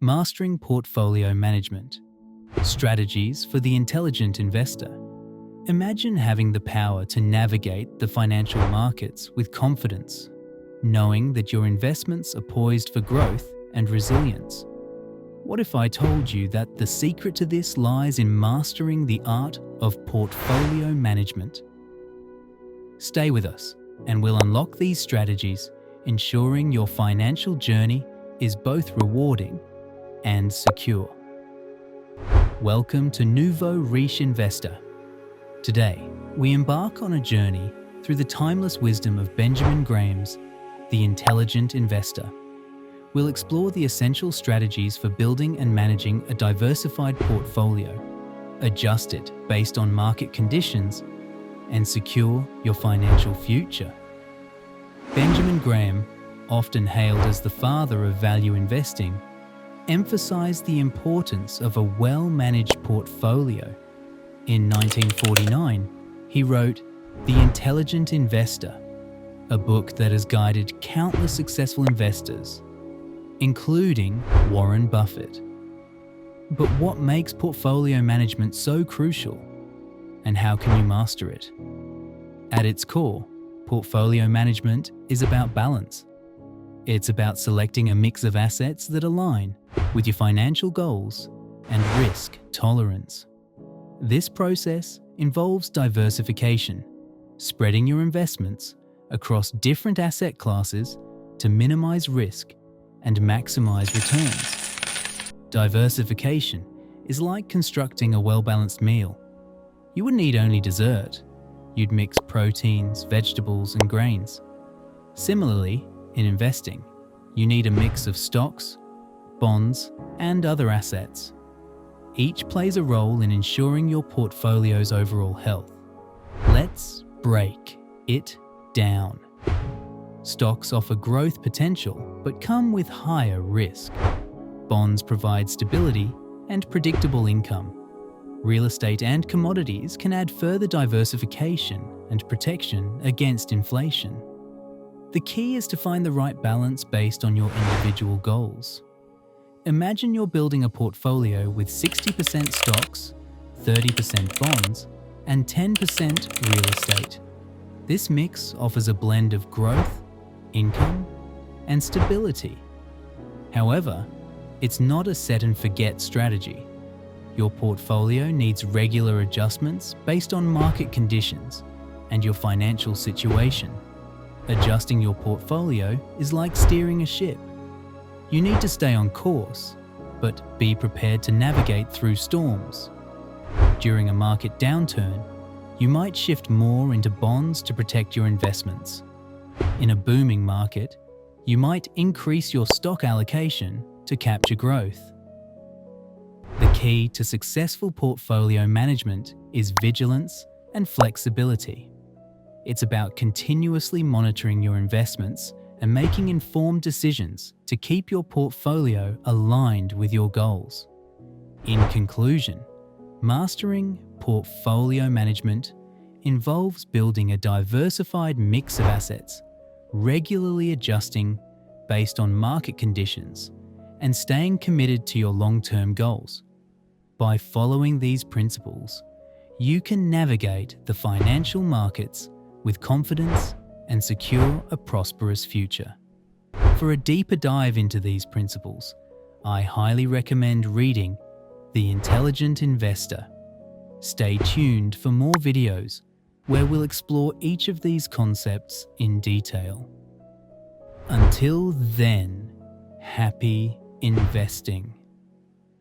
Mastering portfolio management. Strategies for the intelligent investor. Imagine having the power to navigate the financial markets with confidence, knowing that your investments are poised for growth and resilience. What if I told you that the secret to this lies in mastering the art of portfolio management? Stay with us, and we'll unlock these strategies, ensuring your financial journey is both rewarding and secure. Welcome to Nouveau Riche Investor. Today, we embark on a journey through the timeless wisdom of Benjamin Graham's The Intelligent Investor. We'll explore the essential strategies for building and managing a diversified portfolio, adjust it based on market conditions, and secure your financial future. Benjamin Graham, often hailed as the father of value investing, emphasized the importance of a well-managed portfolio. In 1949, he wrote The Intelligent Investor, a book that has guided countless successful investors, including Warren Buffett. But what makes portfolio management so crucial, and how can you master it? At its core, portfolio management is about balance. It's about selecting a mix of assets that align with your financial goals and risk tolerance. This process involves diversification, spreading your investments across different asset classes to minimize risk and maximize returns. Diversification is like constructing a well-balanced meal. You wouldn't eat only dessert. You'd mix proteins, vegetables, and grains. Similarly, in investing, you need a mix of stocks, bonds, and other assets. Each plays a role in ensuring your portfolio's overall health. Let's break it down. Stocks offer growth potential but come with higher risk. Bonds provide stability and predictable income. Real estate and commodities can add further diversification and protection against inflation. The key is to find the right balance based on your individual goals. Imagine you're building a portfolio with 60% stocks, 30% bonds, and 10% real estate. This mix offers a blend of growth, income, and stability. However, it's not a set-and-forget strategy. Your portfolio needs regular adjustments based on market conditions and your financial situation. Adjusting your portfolio is like steering a ship. You need to stay on course, but be prepared to navigate through storms. During a market downturn, you might shift more into bonds to protect your investments. In a booming market, you might increase your stock allocation to capture growth. The key to successful portfolio management is vigilance and flexibility. It's about continuously monitoring your investments and making informed decisions to keep your portfolio aligned with your goals. In conclusion, mastering portfolio management involves building a diversified mix of assets, regularly adjusting based on market conditions, and staying committed to your long-term goals. By following these principles, you can navigate the financial markets with confidence and secure a prosperous future. For a deeper dive into these principles, I highly recommend reading The Intelligent Investor. Stay tuned for more videos where we'll explore each of these concepts in detail. Until then, happy investing.